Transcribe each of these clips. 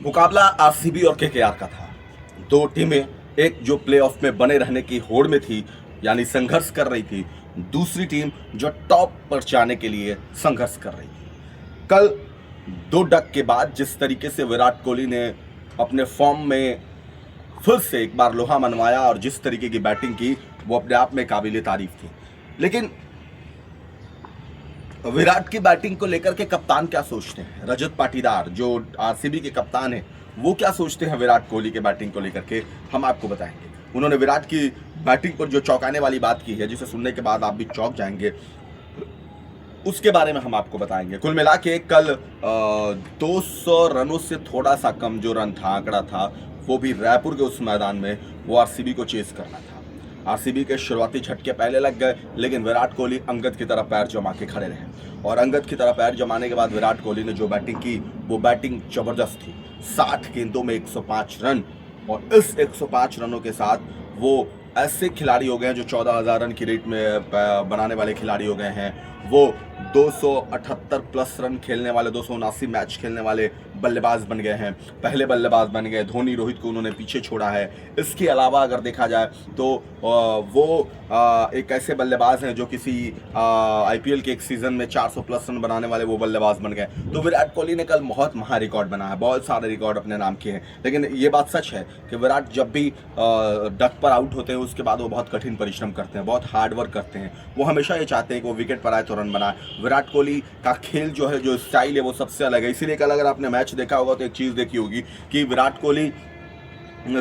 मुकाबला आरसीबी और केकेआर का था। दो टीमें, एक जो प्लेऑफ में बने रहने की होड़ में थी यानी संघर्ष कर रही थी, दूसरी टीम जो टॉप पर जाने के लिए संघर्ष कर रही थी। कल दो डक के बाद जिस तरीके से विराट कोहली ने अपने फॉर्म में फिर से एक बार लोहा मनवाया और जिस तरीके की बैटिंग की वो अपने आप में काबिल तारीफ थी। लेकिन विराट की बैटिंग को लेकर के कप्तान क्या सोचते हैं, रजत पाटीदार जो आरसीबी के कप्तान हैं वो क्या सोचते हैं विराट कोहली के बैटिंग को लेकर के, हम आपको बताएंगे। उन्होंने विराट की बैटिंग पर जो चौंकाने वाली बात की है, जिसे सुनने के बाद आप भी चौंक जाएंगे, उसके बारे में हम आपको बताएंगे। कुल मिला के कल 200 रनों से थोड़ा सा कम जो रन था, आंकड़ा था, वो भी रायपुर के उस मैदान में वो आरसीबी को चेस करना था। आरसीबी के शुरुआती झटके पहले लग गए, लेकिन विराट कोहली अंगद की तरफ पैर जमा के खड़े रहे और अंगद की तरफ पैर जमाने के बाद विराट कोहली ने जो बैटिंग की वो बैटिंग जबरदस्त थी। 60 गेंदों में 105 रन और इस 105 रनों के साथ वो ऐसे खिलाड़ी हो गए हैं जो 14,000 रन की रेट में बनाने वाले खिलाड़ी हो गए हैं। वो 278 प्लस रन खेलने वाले, 279 मैच खेलने वाले बल्लेबाज बन गए हैं, पहले बल्लेबाज बन गए। धोनी, रोहित को उन्होंने पीछे छोड़ा है। इसके अलावा अगर देखा जाए तो वो एक ऐसे बल्लेबाज हैं जो किसी आईपीएल के एक सीजन में 400 प्लस रन बनाने वाले वो बल्लेबाज बन गए। तो विराट कोहली ने कल बहुत महा रिकॉर्ड बनाया है, बहुत सारे रिकॉर्ड अपने नाम किए हैं। लेकिन ये बात सच है कि विराट जब भी डक पर आउट होते हैं उसके बाद वो बहुत कठिन परिश्रम करते हैं, बहुत हार्ड वर्क करते हैं। वो हमेशा ये चाहते हैं कि वो विकेट पर आए तो रन बनाए। विराट कोहली का खेल जो है, जो स्टाइल है, वो सबसे अलग है। इसीलिए कल अगर आपने मैच देखा होगा तो एक चीज़ देखी होगी कि विराट कोहली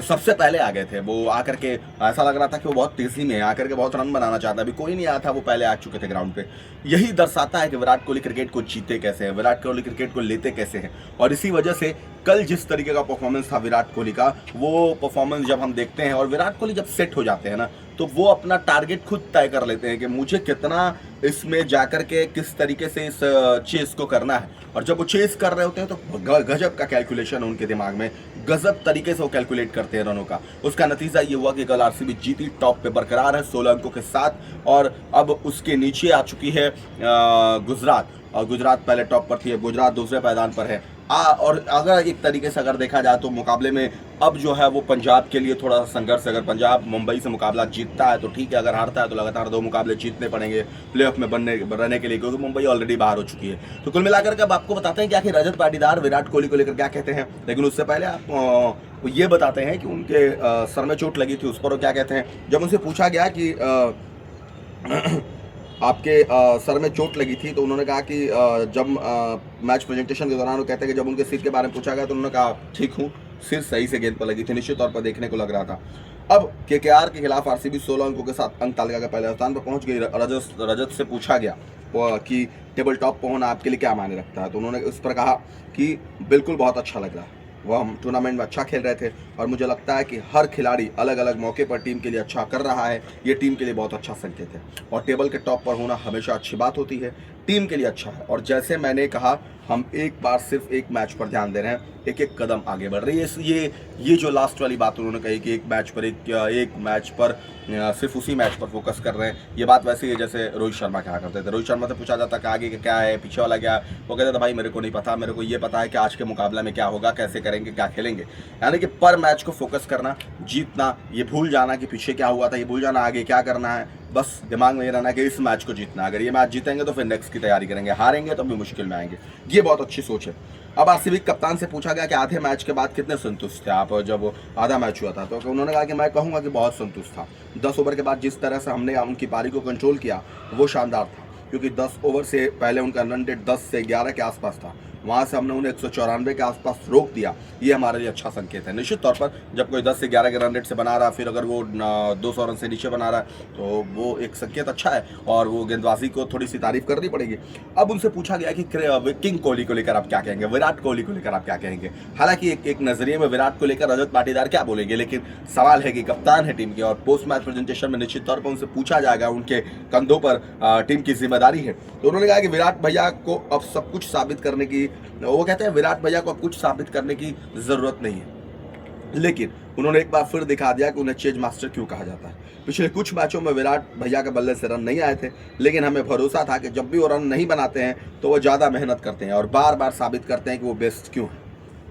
सबसे पहले आ गए थे। वो आकर के ऐसा लग रहा था कि वो बहुत तेजी में आकर के बहुत रन बनाना चाहता है। अभी कोई नहीं आया था, वो पहले आ चुके थे ग्राउंड पे। यही दर्शाता है कि विराट कोहली क्रिकेट को जीते कैसे हैं, विराट कोहली क्रिकेट को लेते कैसे हैं। और इसी वजह से कल जिस तरीके का परफॉर्मेंस था विराट कोहली का, वो परफॉर्मेंस जब हम देखते हैं और विराट कोहली जब सेट हो जाते हैं ना, तो वो अपना टारगेट खुद तय कर लेते हैं कि मुझे कितना इसमें जाकर के किस तरीके से इस चेस को करना है। और जब वो चेस कर रहे होते हैं तो गजब का कैलकुलेशन उनके दिमाग में, गजब तरीके से वो कैलकुलेट करते हैं रनों का। उसका नतीजा ये हुआ कि कल आरसीबी जीती, टॉप पे बरकरार है 16 अंकों के साथ। और अब उसके नीचे आ चुकी है गुजरात, और गुजरात पहले टॉप पर थी, गुजरात दूसरे पायदान पर है। और अगर एक तरीके से अगर देखा जाए तो मुकाबले में अब जो है वो पंजाब के लिए थोड़ा सा संघर्ष। अगर पंजाब मुंबई से मुकाबला जीतता है तो ठीक है, अगर हारता है तो लगातार 2 मुकाबले जीतने पड़ेंगे प्लेऑफ में रहने के लिए, क्योंकि मुंबई ऑलरेडी बाहर हो चुकी है। तो कुल मिलाकर के अब आपको बताते हैं कि आखिर रजत पाटीदार विराट कोहली को लेकर क्या कहते हैं। लेकिन उससे पहले आप ये बताते हैं कि उनके सर में चोट लगी थी, उस पर वो क्या कहते हैं। जब उनसे पूछा गया कि आपके सर में चोट लगी थी, तो उन्होंने कहा कि जब मैच प्रेजेंटेशन के दौरान वो कहते हैं कि जब उनके सिर के बारे में पूछा गया तो उन्होंने कहा ठीक हूँ, सिर सही से गेंद पर लगी थी, निश्चित तौर पर देखने को लग रहा था। अब केकेआर के खिलाफ आरसीबी 16 अंकों के साथ अंक तालिका के पहले स्थान पर पहुंच गई। रजत से पूछा गया कि टेबल टॉप पर होना आपके लिए क्या मायने रखता है, तो उन्होंने उस पर कहा कि बिल्कुल बहुत अच्छा लग रहा है। वह हम टूर्नामेंट में अच्छा खेल रहे थे और मुझे लगता है कि हर खिलाड़ी अलग अलग मौके पर टीम के लिए अच्छा कर रहा है। ये टीम के लिए बहुत अच्छा संकेत है और टेबल के टॉप पर होना हमेशा अच्छी बात होती है, टीम के लिए अच्छा है। और जैसे मैंने कहा, हम एक बार सिर्फ एक मैच पर ध्यान दे रहे हैं, एक एक कदम आगे बढ़ रही है। ये जो लास्ट वाली बात उन्होंने कही कि एक मैच पर सिर्फ उसी मैच पर फोकस कर रहे हैं, ये बात वैसे ही है जैसे रोहित शर्मा कहा करते थे। रोहित शर्मा से पूछा जाता कि आगे क्या है, पीछे वाला क्या है, वो कहते थे भाई मेरे को नहीं पता, मेरे को ये पता है कि आज के मुकाबले में क्या होगा, कैसे करेंगे, क्या खेलेंगे। यानी कि पर मैच को फोकस करना, जीतना, ये भूल जाना कि पीछे क्या हुआ था, ये भूल जाना आगे क्या करना है। बस दिमाग में ये रहना कि इस मैच को जीतना, अगर ये मैच जीतेंगे तो फिर नेक्स्ट की तैयारी करेंगे, हारेंगे तो भी मुश्किल में आएंगे। ये बहुत अच्छी सोच है। अब आरसीबी कप्तान से पूछा गया कि आधे मैच के बाद कितने संतुष्ट थे आप जब आधा मैच हुआ था, तो उन्होंने कहा कि मैं कहूँगा कि बहुत संतुष्ट था। 10 ओवर के बाद जिस तरह से हमने उनकी पारी को कंट्रोल किया वो शानदार था, क्योंकि 10 ओवर से पहले उनका रन रेट 10 से 11 के आसपास था। वहाँ से हमने उन्हें 194 के आसपास रोक दिया। ये हमारे लिए अच्छा संकेत है। निश्चित तौर पर जब कोई 10 से 11 के रन रेट से बना रहा, फिर अगर वो 200 रन से नीचे बना रहा है तो वो एक संकेत अच्छा है और वो गेंदबाजी को थोड़ी सी तारीफ करनी पड़ेगी। अब उनसे पूछा गया कि किंग कोहली को लेकर आप क्या कहेंगे, विराट कोहली को लेकर आप क्या कहेंगे। हालांकि एक नजरिए में विराट को लेकर रजत पाटीदार क्या बोलेंगे, लेकिन सवाल है कि कप्तान है टीम के और पोस्ट मैच प्रेजेंटेशन में निश्चित तौर पर उनसे पूछा जाएगा, उनके कंधों पर टीम की जिम्मेदारी है। तो उन्होंने कहा कि विराट भैया को अब सब कुछ साबित करने की, वो कहते हैं विराट भैया को अब कुछ साबित करने की जरूरत नहीं है, लेकिन उन्होंने एक बार फिर दिखा दिया कि उन्हें चेज मास्टर क्यों कहा जाता है। पिछले कुछ मैचों में विराट भैया के बल्ले से रन नहीं आए थे, लेकिन हमें भरोसा था कि जब भी वो रन नहीं बनाते हैं तो वो ज़्यादा मेहनत करते हैं और बार बार साबित करते हैं कि वो बेस्ट क्यों है।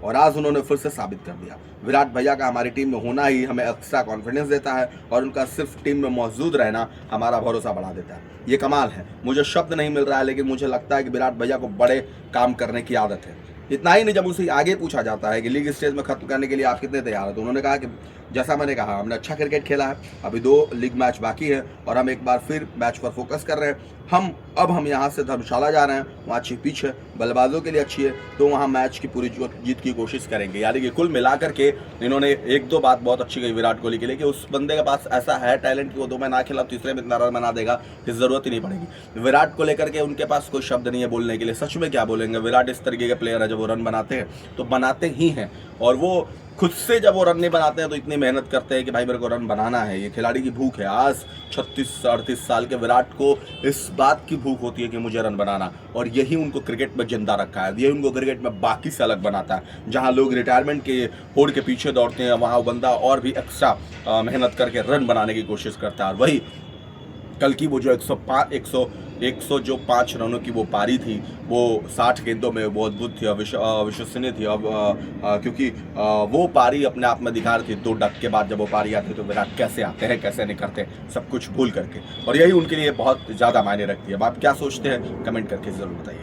और आज उन्होंने फिर से साबित कर दिया। विराट भैया का हमारी टीम में होना ही हमें एक्स्ट्रा कॉन्फिडेंस देता है और उनका सिर्फ टीम में मौजूद रहना हमारा भरोसा बढ़ा देता है। ये कमाल है, मुझे शब्द नहीं मिल रहा है, लेकिन मुझे लगता है कि विराट भैया को बड़े काम करने की आदत है। इतना ही नहीं, जब उसे आगे पूछा जाता है कि लीग स्टेज में खत्म करने के लिए आप कितने तैयार हैं, तो उन्होंने कहा कि जैसा मैंने कहा, हमने अच्छा क्रिकेट खेला है, अभी 2 लीग मैच बाकी है और हम एक बार फिर मैच पर फोकस कर रहे हैं। हम यहाँ से धर्मशाला जा रहे हैं, वहाँ अच्छी पिच है, बल्लेबाजों के लिए अच्छी है, तो वहाँ मैच की पूरी जीत की कोशिश करेंगे। यानी कि कुल मिलाकर के इन्होंने 1-2 बात बहुत अच्छी कही विराट कोहली के लिए कि उस बंदे के पास ऐसा है टैलेंट कि वो 2 मैच ना खेला, तीसरे में इतना रन बना देगा, इस जरूरत ही नहीं पड़ेगी। विराट को लेकर के उनके पास कोई शब्द नहीं है बोलने के लिए। सच में क्या बोलेंगे, विराट इस तरीके के प्लेयर है, जब वो रन बनाते हैं तो बनाते ही हैं, और वो खुद से जब वो रन नहीं बनाते हैं तो इतनी मेहनत करते हैं कि भाई मेरे को रन बनाना है। ये खिलाड़ी की भूख है। आज 36-38 साल के विराट को इस बात की भूख होती है कि मुझे रन बनाना, और यही उनको क्रिकेट में जिंदा रखा है, यही उनको क्रिकेट में बाकी से अलग बनाता है। जहां लोग रिटायरमेंट के होड़ के पीछे दौड़ते हैं, वहां बंदा और भी एक्स्ट्रा मेहनत करके रन बनाने की कोशिश करता है। और वही कल की वो जो 105 रनों की वो पारी थी, वो 60 गेंदों में वो अद्भुत थी, अविश्वसनीय थी। अब क्योंकि वो पारी अपने आप में दिखा रही थी 2 डक के बाद जब वो पारी आती है तो विराट कैसे आते हैं, कैसे नहीं करते, सब कुछ भूल करके, और यही उनके लिए बहुत ज़्यादा मायने रखती है। अब आप क्या सोचते हैं, कमेंट करके ज़रूर बताइए।